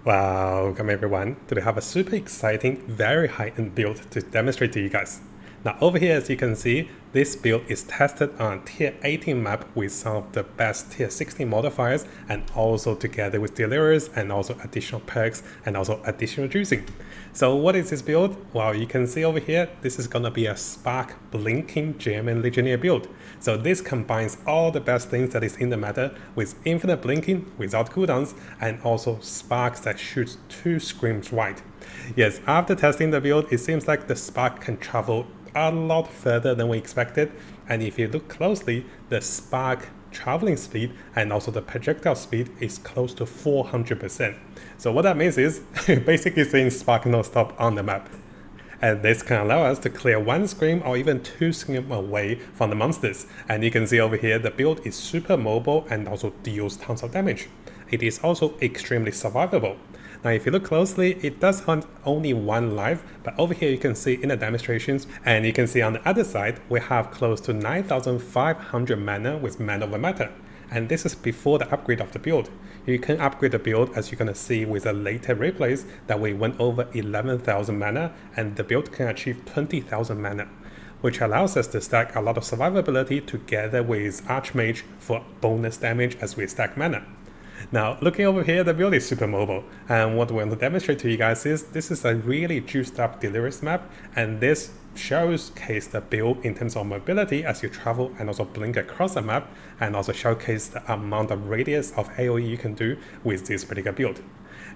Welcome everyone. Today I have a super exciting, very high-end build to demonstrate to you guys. Now over here, as you can see, this build is tested on tier 18 map with some of the best tier 16 modifiers, and also together with delirious and also additional perks and also additional juicing. So what is this build? Well, you can see over here, this is gonna be a spark blinking Gemling Legionnaire build. So this combines all the best things that is in the meta with infinite blinking without cooldowns and also sparks that shoots 2 screams wide. Yes, after testing the build, it seems like the spark can travel a lot further than we expected, and if you look closely, the spark traveling speed and also the projectile speed is close to 400%. So what that means is basically saying spark no stop on the map. And this can allow us to clear 1 scream or even 2 scream away from the monsters. And you can see over here, the build is super mobile and also deals tons of damage. It is also extremely survivable. Now if you look closely, it does hunt only 1 life, but over here you can see in the demonstrations, and you can see on the other side, we have close to 9,500 mana with Man Over Matter. And this is before the upgrade of the build. You can upgrade the build, as you're gonna see with the later replays, that we went over 11,000 mana, and the build can achieve 20,000 mana, which allows us to stack a lot of survivability together with Archmage for bonus damage as we stack mana. Now, looking over here, the build is super mobile, and what we want to demonstrate to you guys is this is a really juiced up delirious map, and this showcase the build in terms of mobility as you travel and also blink across the map, and also showcase the amount of radius of AoE you can do with this particular build.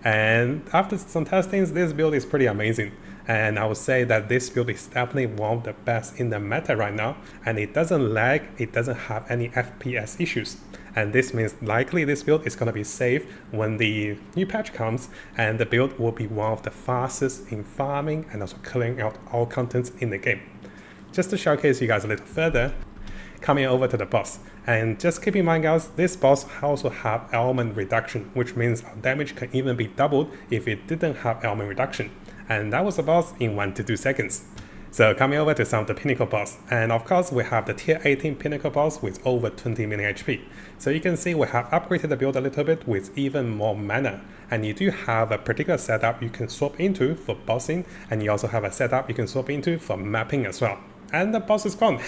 And after some testings, this build is pretty amazing. And I would say that this build is definitely one of the best in the meta right now, and it doesn't lag, it doesn't have any FPS issues. And this means likely this build is going to be safe when the new patch comes, and the build will be one of the fastest in farming and also clearing out all contents in the game. Just to showcase you guys a little further, coming over to the boss. And just keep in mind guys, this boss also have element reduction, which means our damage can even be doubled if it didn't have element reduction. And that was the boss in 1 to 2 seconds. So coming over to some of the Pinnacle Boss, and of course we have the tier 18 Pinnacle Boss with over 20 million HP. So you can see we have upgraded the build a little bit with even more mana, and you do have a particular setup you can swap into for bossing, and you also have a setup you can swap into for mapping as well. And the boss is gone.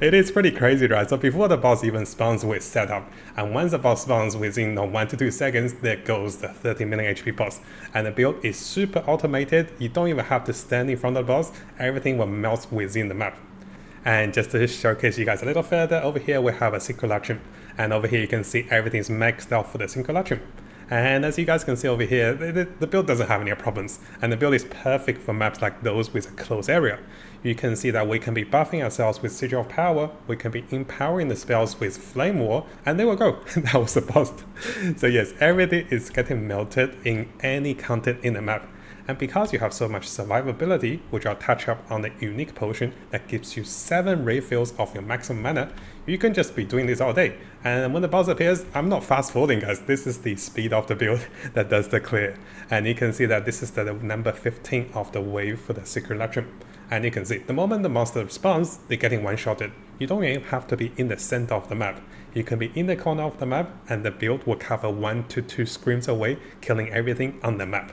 It is pretty crazy, right? So before the boss even spawns with setup, and once the boss spawns within 1 to 2 seconds, there goes the 30 million HP boss. And the build is super automated. You don't even have to stand in front of the boss. Everything will melt within the map. And just to showcase you guys a little further, over here we have a Simulacrum. And over here you can see everything's maxed out for the Simulacrum. And as you guys can see over here, the build doesn't have any problems, and the build is perfect for maps like those with a close area. You can see that we can be buffing ourselves with Sigil of Power, we can be empowering the spells with Flame War, and there we go, that was the boss. So yes, everything is getting melted in any content in the map. And because you have so much survivability, which I'll touch up on the unique potion that gives you 7 refills of your maximum mana, you can just be doing this all day. And when the boss appears, I'm not fast forwarding guys, this is the speed of the build that does the clear. And you can see that this is the number 15 of the wave for the Simulacrum. And you can see, the moment the monster spawns, they're getting one-shotted. You don't even have to be in the center of the map. You can be in the corner of the map, and the build will cover 1 to 2 screams away, killing everything on the map.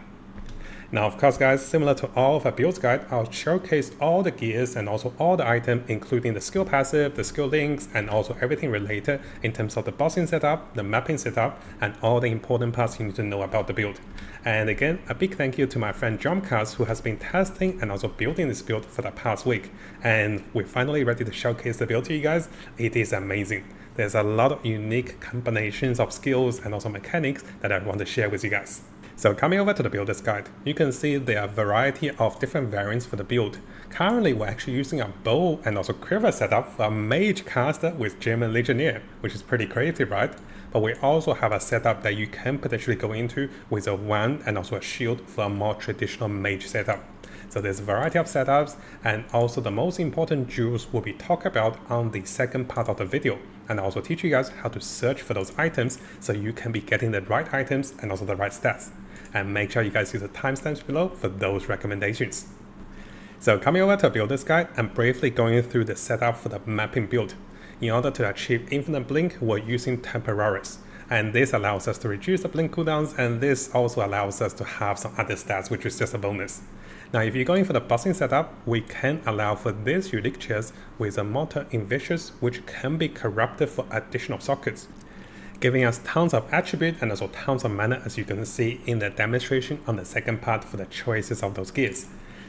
Now of course guys, similar to all of our builds guide, I'll showcase all the gears and also all the items, including the skill passive, the skill links, and also everything related in terms of the bossing setup, the mapping setup, and all the important parts you need to know about the build. And again, a big thank you to my friend Dramkast, who has been testing and also building this build for the past week. And we're finally ready to showcase the build to you guys. It is amazing. There's a lot of unique combinations of skills and also mechanics that I want to share with you guys. So coming over to the builder's guide, you can see there are a variety of different variants for the build. Currently we're actually using a bow and also quiver setup for a mage caster with Gemling Legionnaire, which is pretty creative, right? But we also have a setup that you can potentially go into with a wand and also a shield for a more traditional mage setup. So there's a variety of setups, and also the most important jewels will be talked about on the second part of the video, and I'll also teach you guys how to search for those items so you can be getting the right items and also the right stats. And make sure you guys use the timestamps below for those recommendations. So coming over to a builder's guide, I'm briefly going through the setup for the mapping build. In order to achieve infinite blink, we're using Temporaries. and this allows us to reduce the blink cooldowns, and this also allows us to have some other stats, which is just a bonus. Now if you're going for the bossing setup, we can allow for this unique chest with a Mortar Invicious, which can be corrupted for additional sockets, giving us tons of attribute and also tons of mana, as you can see in the demonstration on the second part for the choices of those gears.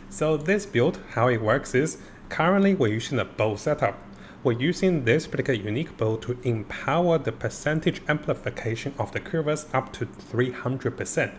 So this build, how it works is, currently we're using a bow setup. We're using this particular unique bow to empower the percentage amplification of the Quivers up to 300%.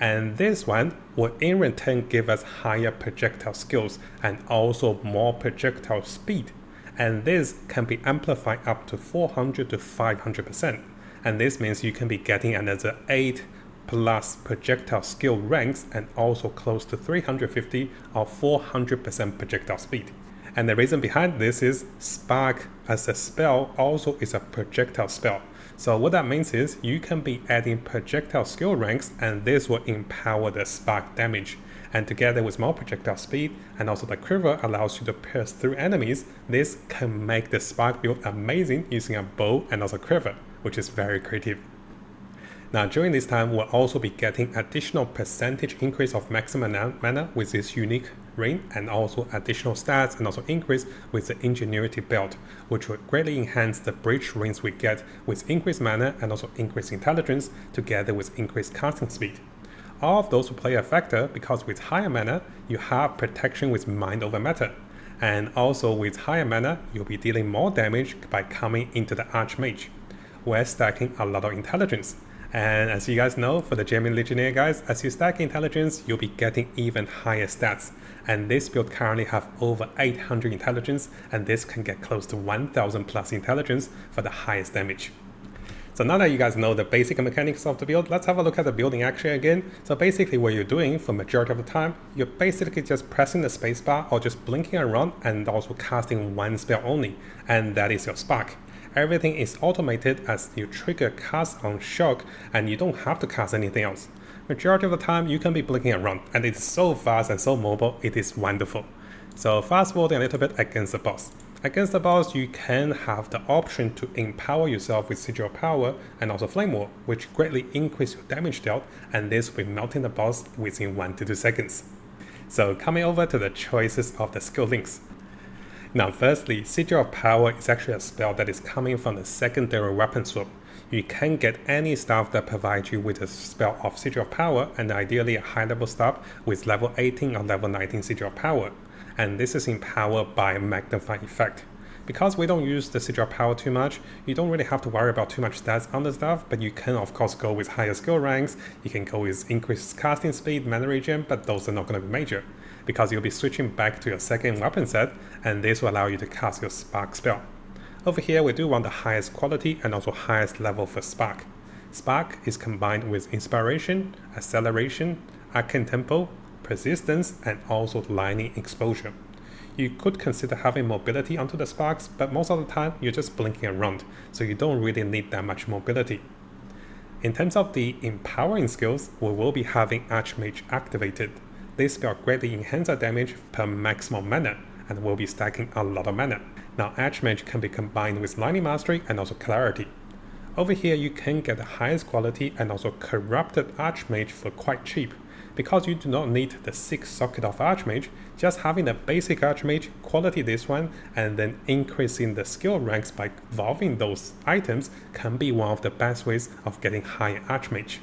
And this one will in return give us higher projectile skills and also more projectile speed. And this can be amplified up to 400 to 500%. And this means you can be getting another 8 plus projectile skill ranks and also close to 350 or 400% projectile speed. And the reason behind this is Spark as a spell also is a projectile spell. So what that means is you can be adding projectile skill ranks, and this will empower the spark damage. And together with more projectile speed and also the quiver allows you to pierce through enemies, this can make the spark build amazing using a bow and also quiver, which is very creative. Now during this time, we'll also be getting additional percentage increase of maximum mana with this unique ring, and also additional stats and also increase with the Ingenuity belt, which will greatly enhance the breach rings we get with increased mana and also increased intelligence together with increased casting speed. All of those will play a factor because with higher mana, you have protection with mind over matter. And also with higher mana, you'll be dealing more damage by coming into the Archmage. We're stacking a lot of intelligence. And as you guys know, for the Gemling Legionnaire guys, as you stack intelligence, you'll be getting even higher stats. And this build currently have over 800 intelligence, and this can get close to 1000 plus intelligence for the highest damage. So now that you guys know the basic mechanics of the build, let's have a look at the building action again. So basically what you're doing for majority of the time, you're basically just pressing the spacebar or just blinking around and also casting one spell only, and that is your spark. Everything is automated as you trigger cast on shock, and you don't have to cast anything else. Majority of the time you can be blinking around, and it's so fast and so mobile, it is wonderful. So fast forwarding a little bit against the boss. Against the boss, you can have the option to empower yourself with Sigil of Power and also Flame Wall, which greatly increase your damage dealt, and this will be melting the boss within 1 to 2 seconds. So coming over to the choices of the skill links. Now firstly, Sigil of Power is actually a spell that is coming from the secondary weapon swap. You can get any staff that provides you with a spell of Sigil of Power, and ideally a high level staff with level 18 or level 19 Sigil of Power. And this is empowered by Magnify effect. Because we don't use the Sigil of Power too much, you don't really have to worry about too much stats on the stuff, but you can of course go with higher skill ranks, you can go with increased casting speed, mana regen, but those are not going to be major, because you'll be switching back to your second weapon set, and this will allow you to cast your Spark spell. Over here we do want the highest quality and also highest level for Spark. Spark is combined with Inspiration, Acceleration, Arcane Tempo, Persistence, and also Lightning Exposure. You could consider having mobility onto the sparks, but most of the time you're just blinking around, so you don't really need that much mobility. In terms of the empowering skills, we will be having Archmage activated. This spell greatly enhances our damage per maximum mana, and will be stacking a lot of mana. Now Archmage can be combined with Lightning Mastery and also Clarity. Over here you can get the highest quality and also Corrupted Archmage for quite cheap. Because you do not need the 6 socket of Archmage, just having the basic Archmage, quality this one, and then increasing the skill ranks by evolving those items can be one of the best ways of getting higher Archmage.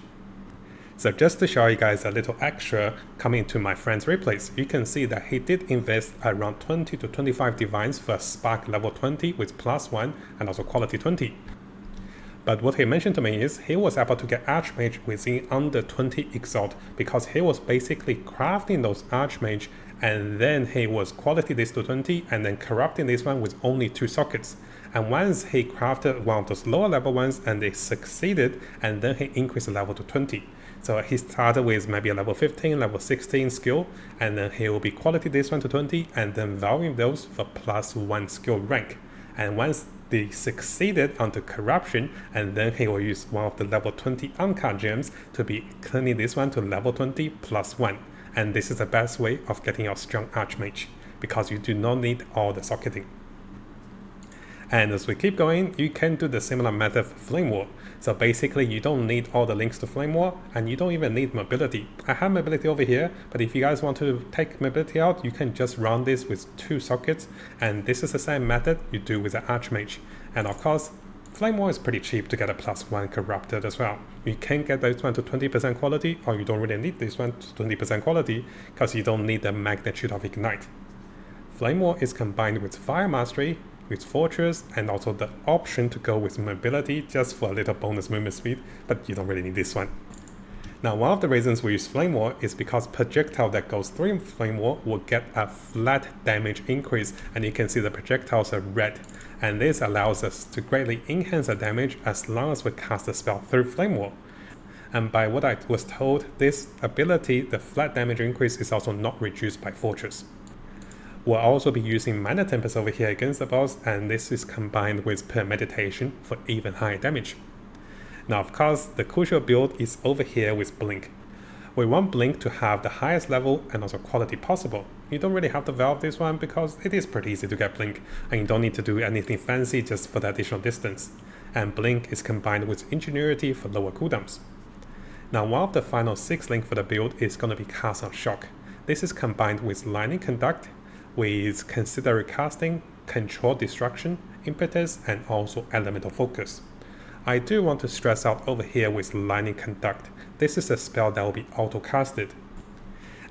So just to show you guys a little extra coming to my friend's replays, you can see that he did invest around 20 to 25 divines for Spark level 20 with +1 and also quality 20. But what he mentioned to me is he was able to get Archmage within under 20 Exalt because he was basically crafting those Archmage, and then he was quality this to 20 and then corrupting this one with only 2 sockets. And once he crafted one of those lower level ones and they succeeded, and then he increased the level to 20. So he started with maybe a level 15, level 16 skill, and then he will be quality this one to 20 and then valuing those for +1 skill rank. And once they succeeded onto corruption, and then he will use one of the level 20 uncard gems to be cleaning this one to level 20 +1. And this is the best way of getting your strong Archmage, because you do not need all the socketing. And as we keep going, you can do the similar method for Flame War. So basically, you don't need all the links to Flame War, and you don't even need mobility. I have mobility over here, but if you guys want to take mobility out, you can just run this with 2 sockets, and this is the same method you do with the Archmage. And of course, Flame War is pretty cheap to get a +1 corrupted as well. You can get this one to 20% quality, or you don't really need this one to 20% quality, because you don't need the magnitude of Ignite. Flame War is combined with Fire Mastery, with Fortress, and also the option to go with mobility just for a little bonus movement speed, but you don't really need this one. Now, one of the reasons we use Flame War is because projectile that goes through Flame War will get a flat damage increase, and you can see the projectiles are red. And this allows us to greatly enhance the damage as long as we cast the spell through Flame War. And by what I was told, this ability, the flat damage increase, is also not reduced by Fortress. We'll also be using Mana Tempest over here against the boss, and this is combined with Premeditation for even higher damage. Now of course, the crucial build is over here with Blink. We want Blink to have the highest level and also quality possible. You don't really have to valve this one because it is pretty easy to get Blink, and you don't need to do anything fancy just for the additional distance. And Blink is combined with Ingenuity for lower cooldowns. Now one of the final 6 links for the build is going to be Cast on Shock. This is combined with Lightning Conduct, with Consider Recasting, Control Destruction, Impetus, and also Elemental Focus. I do want to stress out over here with Lightning Conduct. This is a spell that will be auto-casted.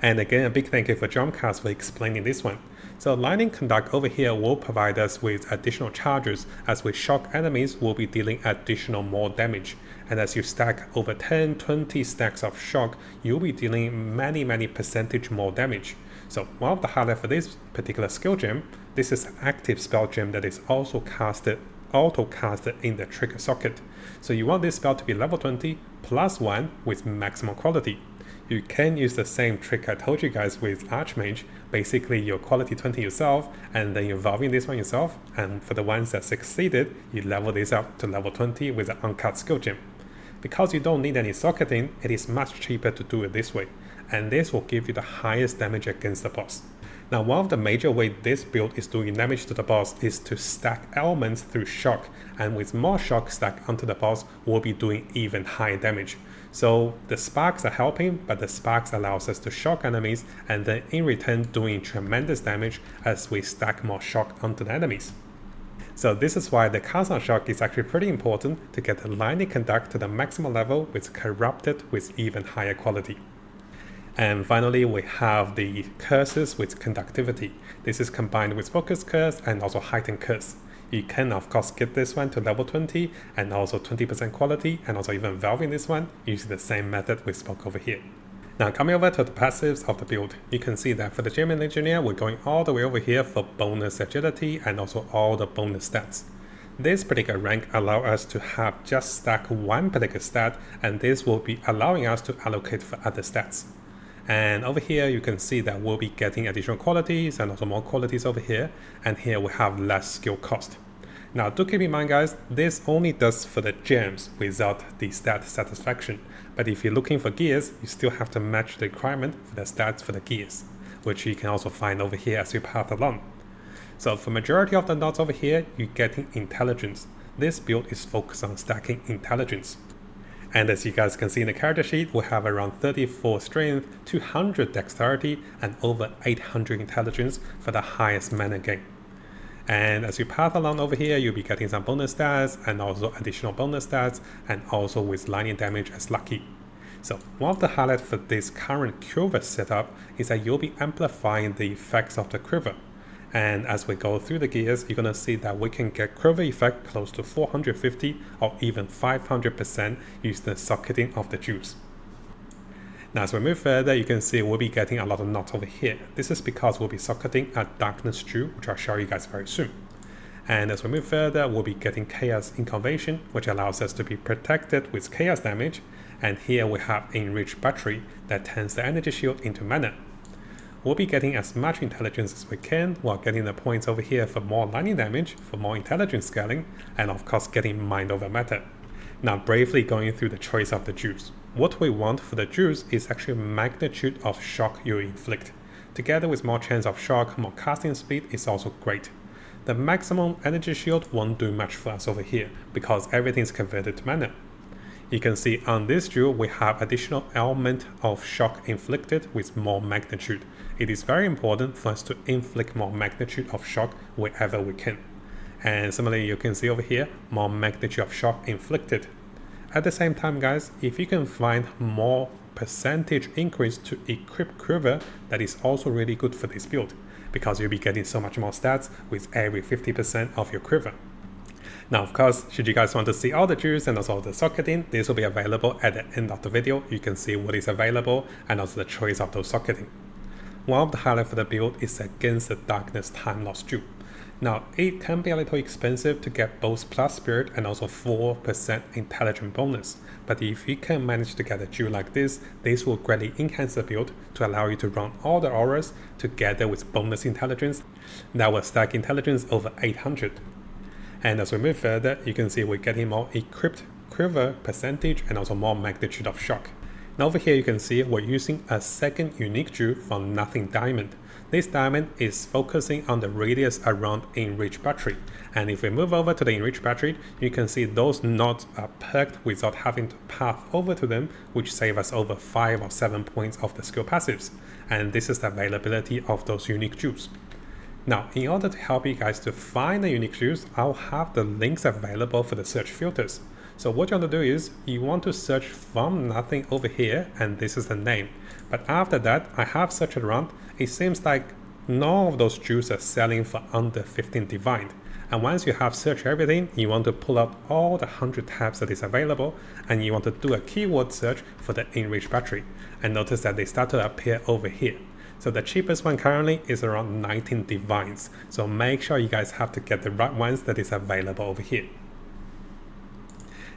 And again, a big thank you for Dramkast for explaining this one. So Lightning Conduct over here will provide us with additional charges, as with shock enemies will be dealing additional more damage. And as you stack over 10-20 stacks of shock, you'll be dealing many percentage more damage. So one of the highlights for this particular skill gem, this is an active spell gem that is also auto-casted in the trigger socket. So you want this spell to be level 20 +1 with maximum quality. You can use the same trick I told you guys with Archmage. Basically, you're quality 20 yourself, and then you're evolving this one yourself, and for the ones that succeeded, you level this up to level 20 with an uncut skill gem. Because you don't need any socketing, it is much cheaper to do it this way, and this will give you the highest damage against the boss. Now, one of the major ways this build is doing damage to the boss is to stack elements through shock, and with more shock stacked onto the boss, we'll be doing even higher damage. So the sparks are helping, but the sparks allows us to shock enemies, and then in return doing tremendous damage as we stack more shock onto the enemies. So this is why the Cast on Shock is actually pretty important to get the Lightning Conduct to the maximum level with Corrupted with even higher quality. And finally, we have the curses with conductivity. This is combined with Focus Curse and also Heightened Curse. You can of course get this one to level 20 and also 20% quality, and also even valving this one using the same method we spoke over here. Now coming over to the passives of the build, you can see that for the Gemling Legionnaire, we're going all the way over here for bonus agility and also all the bonus stats. This particular rank allows us to have just stack one particular stat, and this will be allowing us to allocate for other stats. And over here you can see that we'll be getting additional qualities and also more qualities over here, and here we have less skill cost. Now do keep in mind guys, this only does for the gems without the stat satisfaction, but if you're looking for gears, you still have to match the requirement for the stats for the gears, which you can also find over here as you path along. So for majority of the nodes over here, you're getting intelligence. This build is focused on stacking intelligence. And as you guys can see in the character sheet, we have around 34 strength, 200 dexterity, and over 800 intelligence for the highest mana gain. And as you path along over here, you'll be getting some bonus stats and also additional bonus stats, and also with lightning damage as lucky. So one of the highlights for this current Quivers setup is that you'll be amplifying the effects of the Quiver. And as we go through the gears, you're going to see that we can get Quiver effect close to 450 or even 500% using the socketing of the juice. Now as we move further, you can see we'll be getting a lot of knots over here. This is because we'll be socketing a Darkness Dew, which I'll show you guys very soon. And as we move further, we'll be getting Chaos Incantation, which allows us to be protected with Chaos damage. And here we have Enriched Battery that turns the energy shield into mana. We'll be getting as much intelligence as we can while getting the points over here for more lightning damage, for more intelligence scaling, and of course getting mind over matter. Now bravely going through the choice of the juice. What we want for the juice is actually magnitude of shock you inflict. Together with more chance of shock, more casting speed is also great. the maximum energy shield won't do much for us over here because everything is converted to mana. You can see on this jewel we have additional element of shock inflicted with more magnitude. It is very important for us to inflict more magnitude of shock wherever we can. And similarly, you can see over here more magnitude of shock inflicted. At the same time, guys, if you can find more percentage increase to equip Quiver, that is also really good for this build because you'll be getting so much more stats with every 50% of your Quiver. Now, of course, should you guys want to see all the jewels and also the socketing, this will be available at the end of the video. You can see what is available and also the choice of those socketing. One of the highlights for the build is against the Darkness Time Loss jewel. Now, it can be a little expensive to get both plus spirit and also 4% intelligence bonus, but if you can manage to get a jewel like this will greatly enhance the build to allow you to run all the auras together with bonus intelligence that will stack intelligence over 800. And as we move further, you can see we're getting more equipped Quiver percentage and also more magnitude of shock. Now over here you can see we're using a second unique jewel from Nothing Diamond. This diamond is focusing on the radius around Enriched Battery, and if we move over to the Enriched Battery, you can see those nodes are perked without having to path over to them, which save us over 5 or 7 points of the skill passives, and this is the availability of those unique jewels. Now, in order to help you guys to find the unique jewels, I'll have the links available for the search filters. So what you want to do is, you want to search from nothing over here, and this is the name. But after that, I have searched around, it seems like none of those jewels are selling for under 15 divine. And once you have searched everything, you want to pull out all the 100 tabs that is available, and you want to do a keyword search for the Enriched Battery. And notice that they start to appear over here. So the cheapest one currently is around 19 divines. So make sure you guys have to get the right ones that is available over here.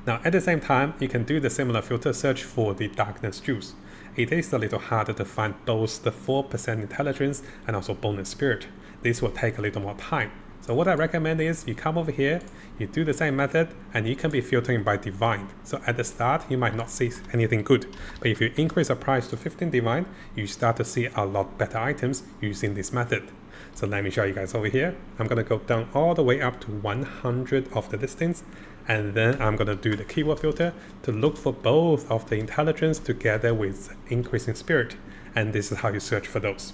Now at the same time, you can do the similar filter search for the Darkness jewels. It is a little harder to find both the 4% intelligence and also bonus spirit. This will take a little more time. So what I recommend is you come over here, you do the same method, and you can be filtering by divine. So at the start, you might not see anything good, but if you increase the price to 15 divine, you start to see a lot better items using this method. So let me show you guys over here. I'm going to go down all the way up to 100 of the listings, and then I'm going to do the keyword filter to look for both of the intelligence together with increasing spirit, and this is how you search for those.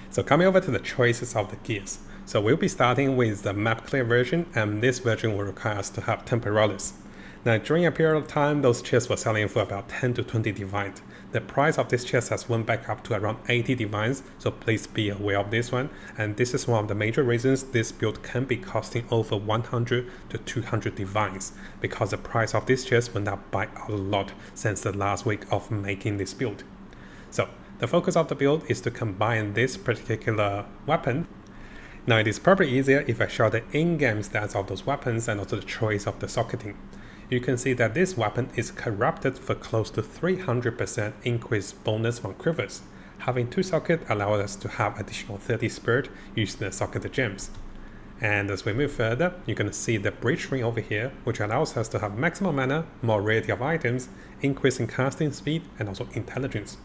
So coming over to the choices of the gears. So we'll be starting with the map clear version, and this version will require us to have Temporalis. Now during a period of time, those chests were selling for about 10 to 20 divines. The price of this chest has went back up to around 80 divines, so please be aware of this one. And this is one of the major reasons this build can be costing over 100 to 200 divines, because the price of this chest went up by a lot since the last week of making this build. So the focus of the build is to combine this particular weapon. Now it is probably easier if I show the in-game stats of those weapons and also the choice of the socketing. You can see that this weapon is corrupted for close to 300% increased bonus from Quivers. Having 2 sockets allows us to have additional 30 spirit using the socketed gems. And as we move further, you can see the bridge ring over here, which allows us to have maximum mana, more variety of items, increasing casting speed and also intelligence.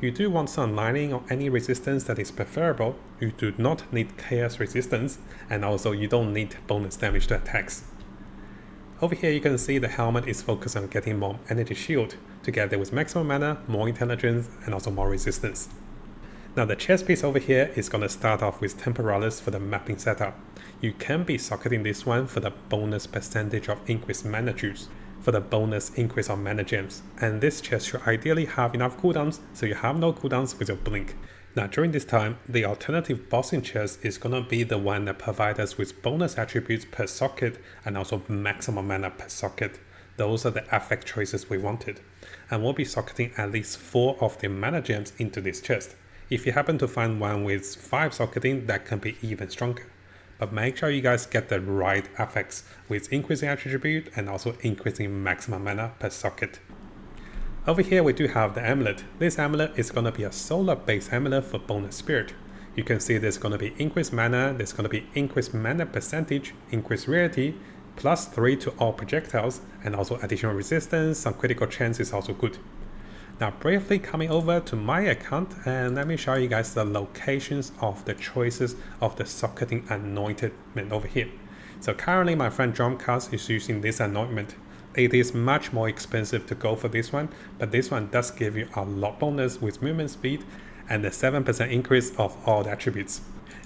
You do want some lining or any resistance that is preferable. You do not need chaos resistance, and also you don't need bonus damage to attacks. Over here you can see the helmet is focused on getting more energy shield, together with maximum mana, more intelligence and also more resistance. Now the chest piece over here is going to start off with Temporalis for the mapping setup. You can be socketing this one for the bonus percentage of increased mana juice, for the bonus increase of mana gems, and this chest should ideally have enough cooldowns so you have no cooldowns with your blink. Now during this time, the alternative bossing chest is gonna be the one that provides us with bonus attributes per socket and also maximum mana per socket. Those are the affect choices we wanted, and we'll be socketing at least 4 of the mana gems into this chest. If you happen to find one with 5 socketing, that can be even stronger. But make sure you guys get the right affix with increasing attribute and also increasing maximum mana per socket. Over here we do have the amulet. This amulet is going to be a solar based amulet for bonus spirit. You can see there's going to be increased mana, there's going to be increased mana percentage, increased rarity, +3 to all projectiles, and also additional resistance. Some critical chance is also good. Now briefly coming over to my account, and let me show you guys the locations of the choices of the socketing anointment over here. So currently my friend Dramkast is using this anointment. It is much more expensive to go for this one, but this one does give you a lot bonus with movement speed and the 7% increase of all the attributes.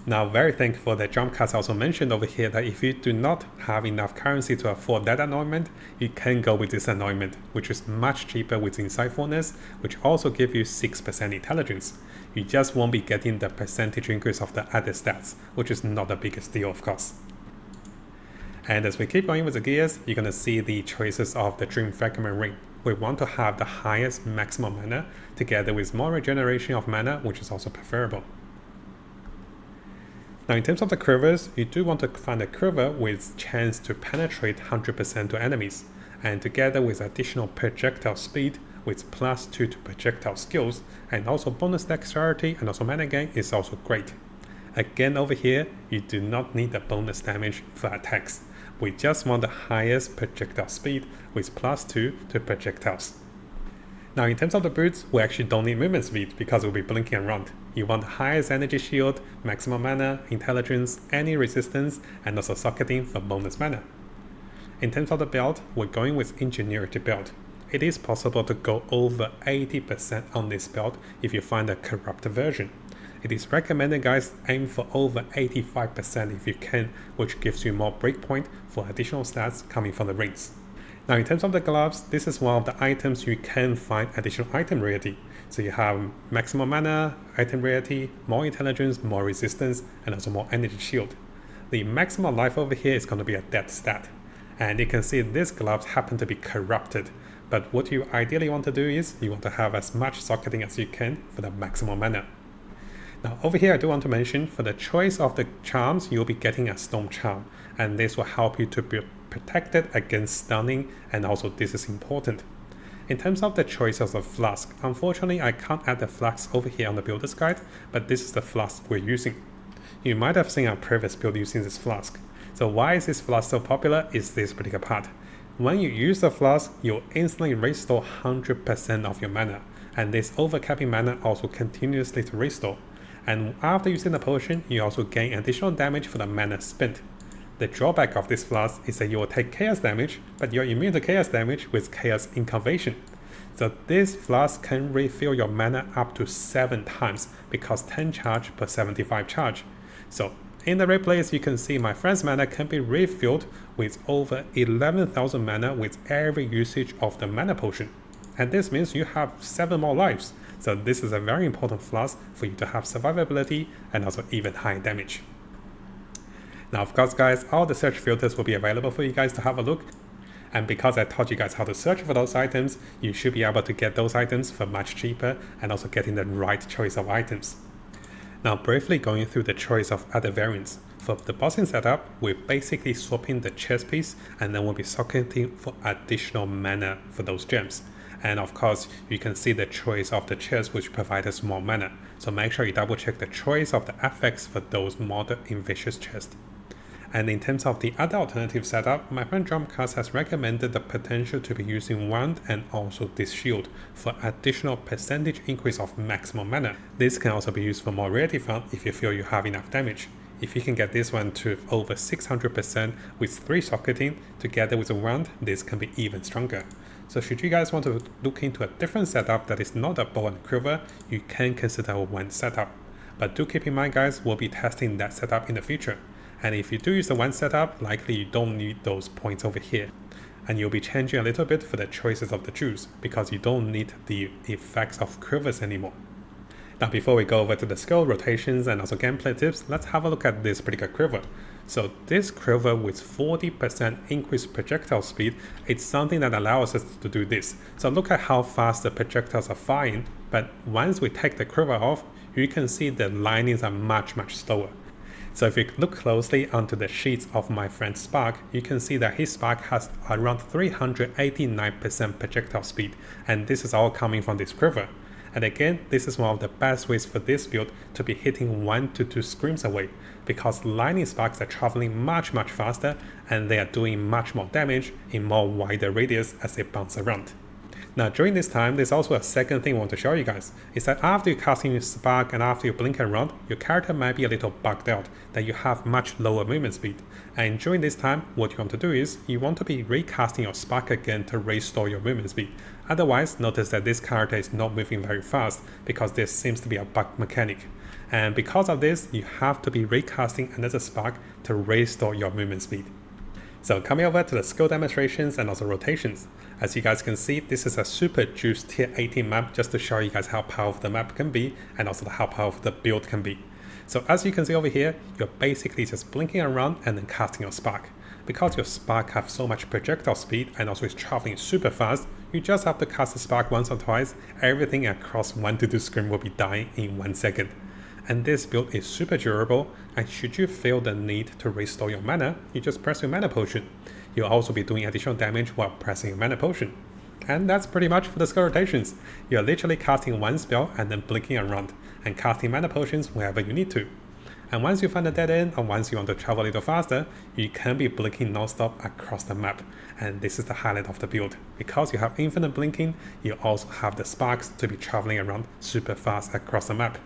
Now very thankful that Dramkast also mentioned over here that if you do not have enough currency to afford that anointment, you can go with this anointment, which is much cheaper with insightfulness, which also gives you 6% intelligence. You just won't be getting the percentage increase of the other stats, which is not the biggest deal of course. And as we keep going with the gears, you're going to see the choices of the Dream Fragment Ring. We want to have the highest maximum mana together with more regeneration of mana, which is also preferable. Now in terms of the Quivers, you do want to find a Quiver with chance to penetrate 100% to enemies, and together with additional projectile speed with +2 to projectile skills, and also bonus dexterity and also mana gain is also great. Again over here, you do not need the bonus damage for attacks. We just want the highest projectile speed with +2 to projectiles. Now in terms of the boots, we actually don't need movement speed because we'll be blinking around. You want the highest energy shield, maximum mana, intelligence, any resistance, and also socketing for bonus mana. In terms of the belt, we're going with Ingenuity belt. It is possible to go over 80% on this belt if you find a corrupted version. It is recommended guys aim for over 85% if you can, which gives you more breakpoint for additional stats coming from the rings. Now in terms of the gloves, this is one of the items you can find additional item rarity. So you have maximum mana, item rarity, more intelligence, more resistance, and also more energy shield. The maximum life over here is going to be a dead stat. And you can see these gloves happen to be corrupted. But what you ideally want to do is you want to have as much socketing as you can for the maximum mana. Now over here I do want to mention for the choice of the charms, you'll be getting a Storm Charm, and this will help you to be protected against stunning, and also this is important. In terms of the choices of Flask, unfortunately I can't add the Flask over here on the builder's guide, but this is the Flask we're using. You might have seen our previous build using this Flask. So why is this Flask so popular is this particular part. When you use the Flask, you'll instantly restore 100% of your mana, and this overcapping mana also continuously to restore. And after using the potion, you also gain additional damage for the mana spent. The drawback of this Flask is that you will take chaos damage, but you're immune to chaos damage with chaos incarnation. So this Flask can refill your mana up to 7 times because 10 charge per 75 charge. So in the replays, you can see my friend's mana can be refilled with over 11,000 mana with every usage of the mana potion. And this means you have 7 more lives. So this is a very important Flask for you to have survivability and also even high damage. Now of course guys, all the search filters will be available for you guys to have a look. And because I taught you guys how to search for those items, you should be able to get those items for much cheaper and also getting the right choice of items. Now briefly going through the choice of other variants. For the bossing setup, we're basically swapping the chest piece and then we'll be socketing for additional mana for those gems. And of course, you can see the choice of the chest which provides us more mana. So make sure you double check the choice of the affix for those modded Invicious chests. And in terms of the other alternative setup, my friend Dramkast has recommended the potential to be using Wand and also this shield for additional percentage increase of maximum mana. This can also be used for more rarity fund if you feel you have enough damage. If you can get this one to over 600% with 3 socketing together with a Wand, this can be even stronger. So should you guys want to look into a different setup that is not a bow and quiver, you can consider a Wand setup. But do keep in mind guys, we'll be testing that setup in the future. And if you do use the Wand setup, likely you don't need those points over here. And you'll be changing a little bit for the choices of the jewels, because you don't need the effects of Quivers anymore. Now before we go over to the skill rotations and also gameplay tips, let's have a look at this particular Quiver. So this Quiver with 40% increased projectile speed, it's something that allows us to do this. So look at how fast the projectiles are firing, but once we take the Quiver off, you can see the linings are much slower. So if you look closely onto the sheets of my friend Spark, you can see that his Spark has around 389% projectile speed, and this is all coming from this Quiver. And again, this is one of the best ways for this build to be hitting 1 to 2 screams away, because lightning sparks are traveling much faster and they are doing much more damage in more wider radius as they bounce around. Now during this time, there's also a second thing I want to show you guys, is that after you casting your spark and after you blink around, your character might be a little bugged out, that you have much lower movement speed. And during this time, what you want to do is, you want to be recasting your spark again to restore your movement speed. Otherwise, notice that this character is not moving very fast because there seems to be a bug mechanic. And because of this, you have to be recasting another spark to restore your movement speed. So coming over to the skill demonstrations and also rotations. As you guys can see, this is a super juice tier 18 map just to show you guys how powerful the map can be and also how powerful the build can be. So as you can see over here, you're basically just blinking around and then casting your spark. Because your spark have so much projectile speed and also is traveling super fast, you just have to cast the spark once or twice, everything across 1 to 2 screen will be dying in 1 second. And this build is super durable, and should you feel the need to restore your mana, you just press your mana potion. You'll also be doing additional damage while pressing your mana potion. And that's pretty much for the skill rotations. You're literally casting one spell and then blinking around, and casting mana potions wherever you need to. And once you find a dead end, or once you want to travel a little faster, you can be blinking non-stop across the map. And this is the highlight of the build. Because you have infinite blinking, you also have the sparks to be traveling around super fast across the map.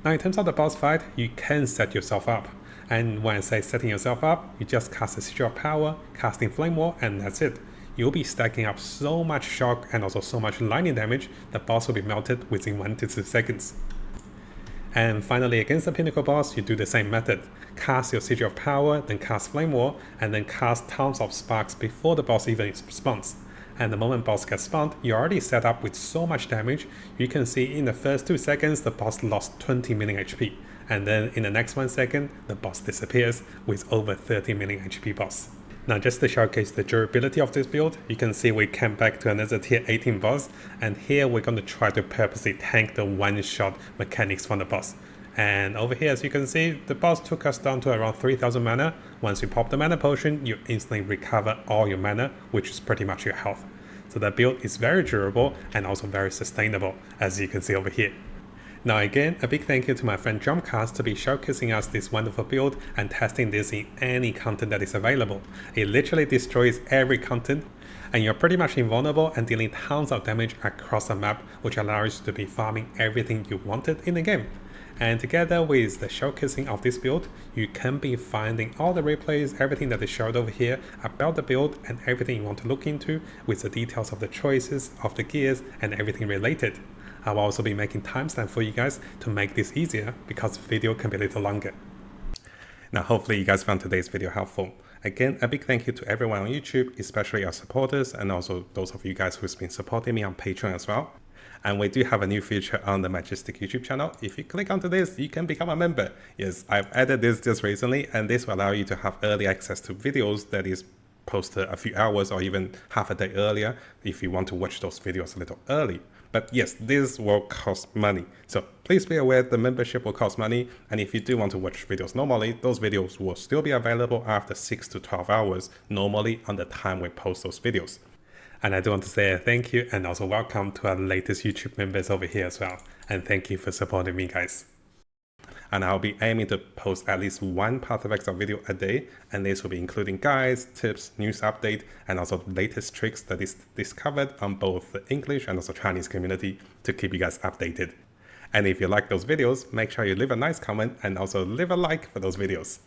Now in terms of the boss fight, you can set yourself up. And when I say setting yourself up, you just cast a Sigil of Power, casting Flame Wall, and that's it. You'll be stacking up so much shock and also so much lightning damage, the boss will be melted within 1 to 2 seconds. And finally, against the Pinnacle Boss, you do the same method. Cast your Sigil of Power, then cast Flame Wall, and then cast tons of sparks before the boss even spawns. And the moment boss gets spawned, you're already set up with so much damage. You can see in the first 2 seconds, the boss lost 20 million HP. And then in the next 1 second, the boss disappears with over 30 million HP boss. Now just to showcase the durability of this build, you can see we came back to another tier 18 boss, and here we're going to try to purposely tank the one-shot mechanics from the boss. And over here, as you can see, the boss took us down to around 3000 mana. Once you pop the mana potion, you instantly recover all your mana, which is pretty much your health. So the build is very durable and also very sustainable, as you can see over here. Now again, a big thank you to my friend Dramkast to be showcasing us this wonderful build and testing this in any content that is available. It literally destroys every content, and you're pretty much invulnerable and dealing tons of damage across the map, which allows you to be farming everything you wanted in the game. And together with the showcasing of this build, you can be finding all the replays, everything that is showed over here about the build and everything you want to look into with the details of the choices, of the gears and everything related. I will also be making timestamp for you guys to make this easier because the video can be a little longer. Now hopefully you guys found today's video helpful. Again, a big thank you to everyone on YouTube, especially our supporters and also those of you guys who's been supporting me on Patreon as well. And we do have a new feature on the Mattjestic YouTube channel. If you click onto this, you can become a member. Yes, I've added this just recently, and this will allow you to have early access to videos that is posted a few hours or even half a day earlier if you want to watch those videos a little early. But yes, this will cost money. So please be aware the membership will cost money. And if you do want to watch videos normally, those videos will still be available after 6 to 12 hours, normally on the time we post those videos. And I do want to say a thank you and also welcome to our latest YouTube members over here as well. And thank you for supporting me, guys. And I'll be aiming to post at least one Path of Exile video a day, and this will be including guides, tips, news update, and also the latest tricks that is discovered on both the English and also Chinese community to keep you guys updated. And if you like those videos, make sure you leave a nice comment and also leave a like for those videos.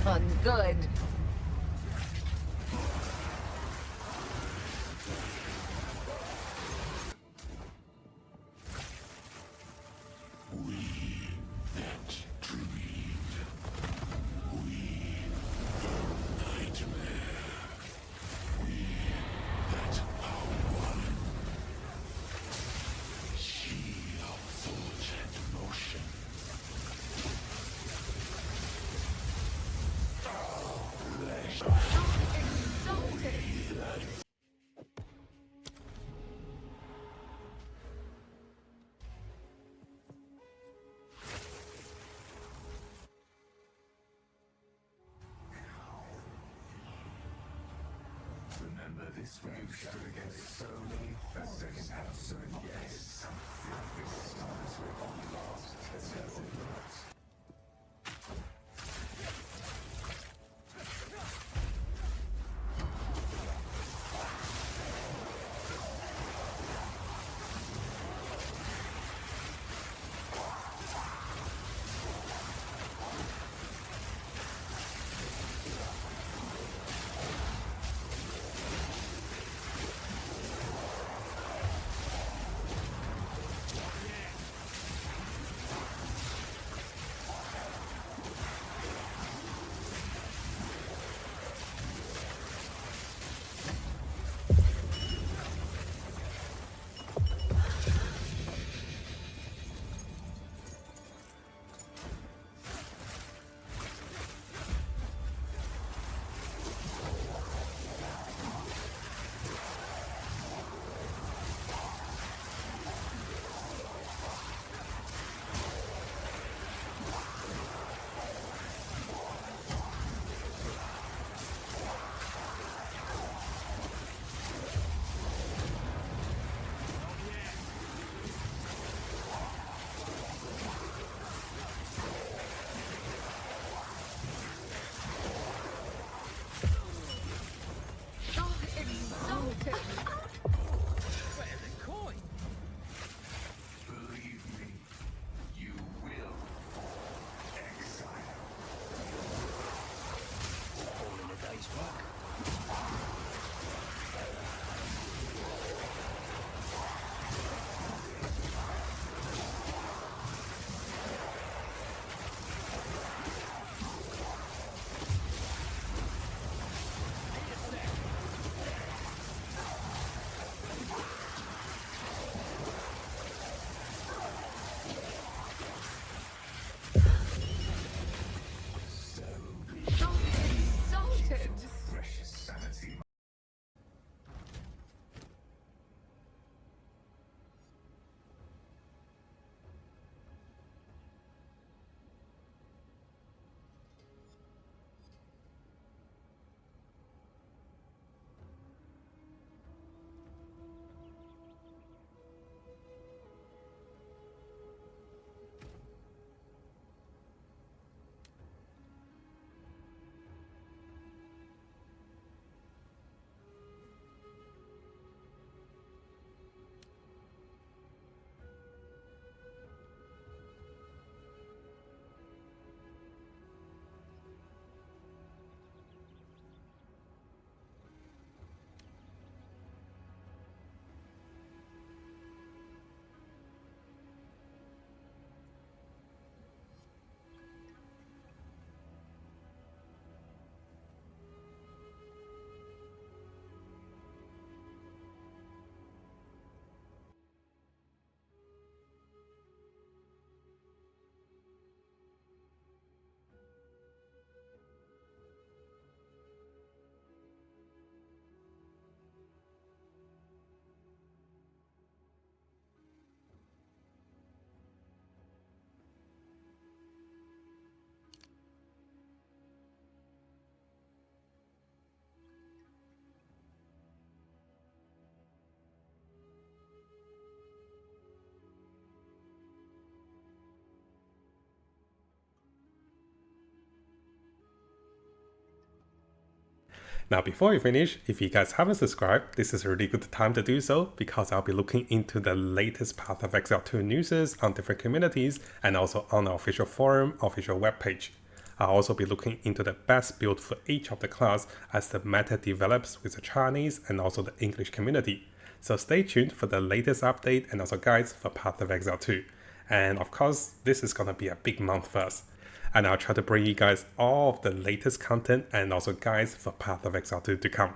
done good. Remember this when you've stood against so many second half so yes, something this starts with lost as it works. Believe me, you will fall. Exile. All in a day's work. Salted. Precious sanity. Now before we finish, if you guys haven't subscribed, this is a really good time to do so because I'll be looking into the latest Path of Exile 2 news on different communities and also on our official forum, official webpage. I'll also be looking into the best build for each of the class as the meta develops with the Chinese and also the English community. So stay tuned for the latest update and also guides for Path of Exile 2. And of course, this is gonna be a big month for us. And I'll try to bring you guys all of the latest content and also guides for Path of Exile 2 to come.